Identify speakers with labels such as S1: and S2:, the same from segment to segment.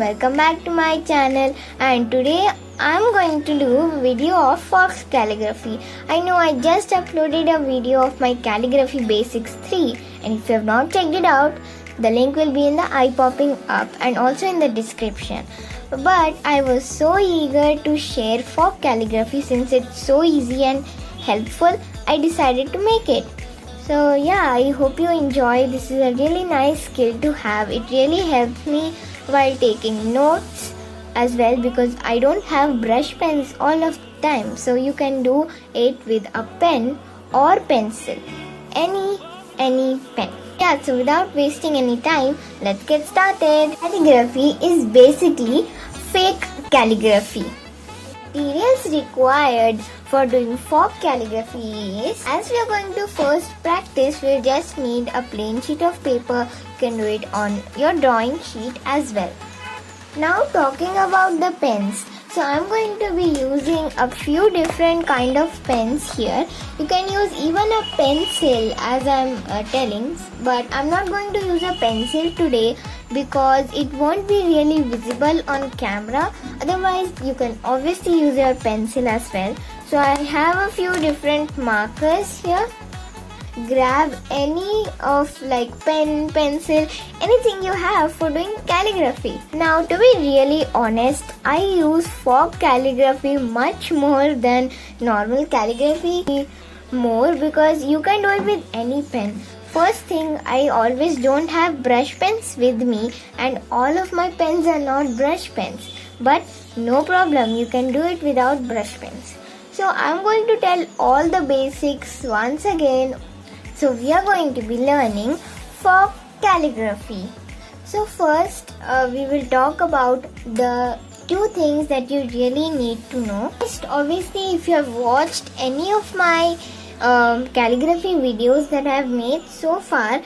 S1: welcome back to my channel, and today I'm going to do a video of Faux Calligraphy. I know I just uploaded a video of my Calligraphy Basics 3, and if you have not checked it out, the link will be in the eye popping up and also in the description. But I was so eager to share Faux Calligraphy since it's so easy and helpful, I decided to make it. So yeah, I hope you enjoy. This is a really nice skill to have. It really helps me while taking notes as well because I don't have brush pens all of the time. So you can do it with a pen or pencil. Any pen. Yeah, so without wasting any time, let's get started. Calligraphy is basically fake calligraphy. Materials required for doing faux calligraphy is, as we are going to first practice, we just need a plain sheet of paper. You can do it on your drawing sheet as well. Now talking about the pens. So I'm going to be using a few different kind of pens here. You can use even a pencil as I'm telling, but I'm not going to use a pencil today because it won't be really visible on camera. Otherwise you can obviously use your pencil as well. So I have a few different markers here. Grab any of like pen, pencil, anything you have for doing calligraphy. Now to be really honest, I use faux calligraphy much more than normal calligraphy more because you can do it with any pen. First thing, I always don't have brush pens with me and all of my pens are not brush pens. But no problem, you can do it without brush pens. So I'm going to tell all the basics once again. So we are going to be learning faux calligraphy. So first we will talk about the two things that you really need to know. First, obviously if you have watched any of my calligraphy videos that I have made so far,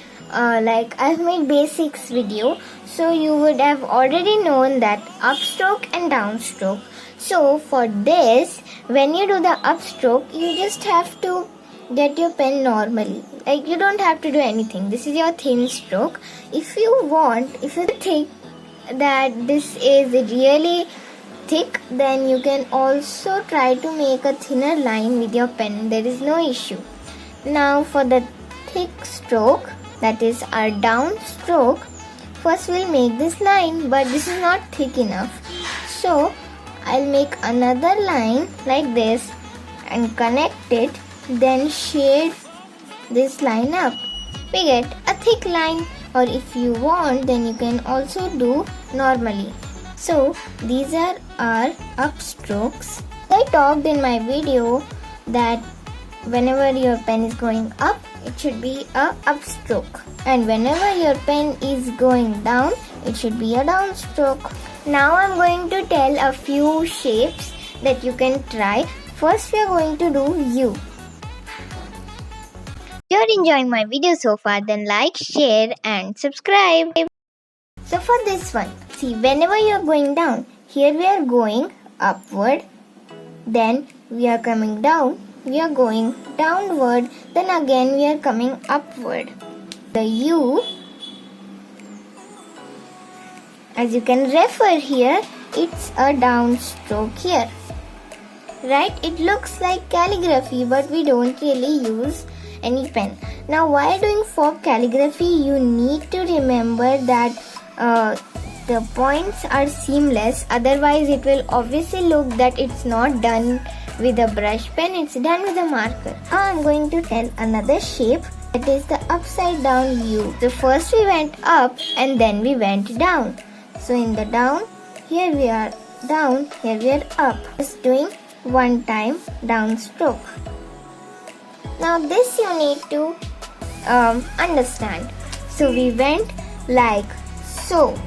S1: like I've made basics video, so you would have already known that upstroke and downstroke. So for this, when you do the upstroke, you just have to get your pen normally. Like you don't have to do anything. This is your thin stroke. If you think that this is really thick, then you can also try to make a thinner line with your pen. There is no issue. Now for the thick stroke, that is our down stroke, first we'll make this line, but this is not thick enough. So I'll make another line like this and connect it, then shade this line up. We get a thick line, or if you want, then you can also do normally. So these are our upstrokes. I talked in my video that whenever your pen is going up, it should be a upstroke, and whenever your pen is going down, it should be a downstroke. Now I'm going to tell a few shapes that you can try. First we are going to do U. If you're enjoying my video so far, then like, share and subscribe. So for this one, see, whenever you're going down, here we are going upward, then we are coming down, we are going downward, then again we are coming upward. The U, as you can refer here, it's a downstroke here. Right? It looks like calligraphy, but we don't really use any pen. Now while doing faux calligraphy, you need to remember that the points are seamless, otherwise it will obviously look that it's not done with a brush pen, it's done with a marker. Now I'm going to tell another shape, that is the upside down U. So first we went up and then we went down. So in the down, here we are down, here we are up. Just doing one time downstroke. Now this you need to understand. So we went like so.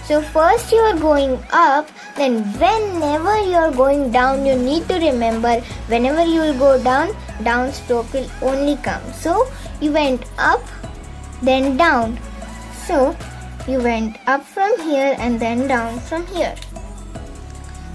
S1: So first you are going up, then whenever you are going down, you need to remember whenever you will go down, downstroke will only come. So you went up, then down. So you went up from here and then down from here.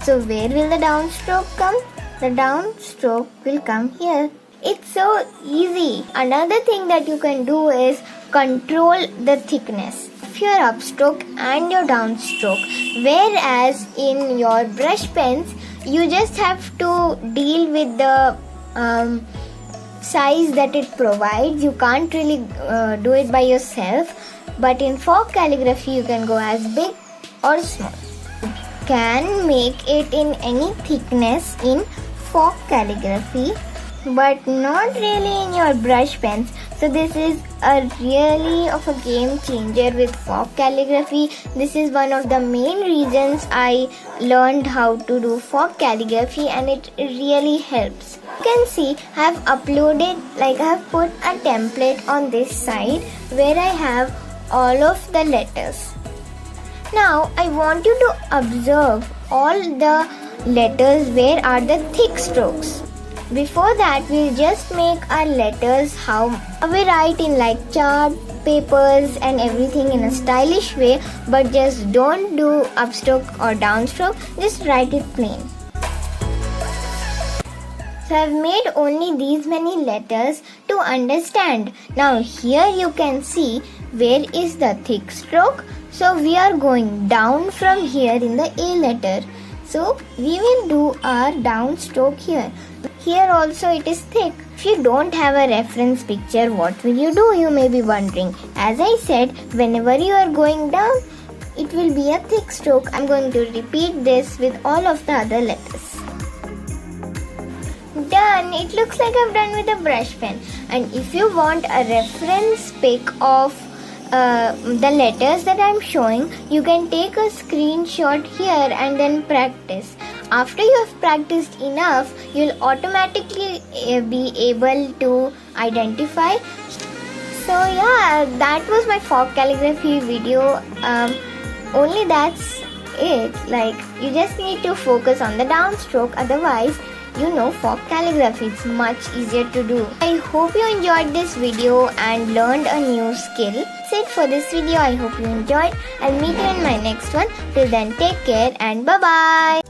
S1: So where will the downstroke come? The downstroke will come here. It's so easy. Another thing that you can do is control the thickness. If your upstroke and your downstroke, whereas in your brush pens you just have to deal with the size that it provides. You can't really do it by yourself, but in Faux Calligraphy you can go as big or small. You can make it in any thickness in Faux Calligraphy, but not really in your brush pens. So this is a really of a game changer with Faux Calligraphy. This is one of the main reasons I learned how to do Faux Calligraphy, and it really helps. You can see I have uploaded, I have put a template on this side where I have all of the letters. Now I want you to observe all the letters where are the thick strokes. Before that, we'll just make our letters how we write in chart, papers and everything in a stylish way, but just don't do upstroke or downstroke, just write it plain. So I've made only these many letters to understand. Now here you can see where is the thick stroke. So we are going down from here in the A letter. So we will do our downstroke here. Here also it is thick. If you don't have a reference picture, what will you do? You may be wondering. As I said, whenever you are going down, it will be a thick stroke. I'm going to repeat this with all of the other letters. Done. It looks like I've done with a brush pen. And if you want a reference pic of the letters that I'm showing, you can take a screenshot here and then practice. After you have practiced enough, you'll automatically be able to identify. So yeah, that was my Faux Calligraphy video. Only that's it. You just need to focus on the downstroke, otherwise Faux Calligraphy is much easier to do. I hope you enjoyed this video and learned a new skill. That's it for this video. I hope you enjoyed. I'll meet you in my next one. Till then, take care and bye bye.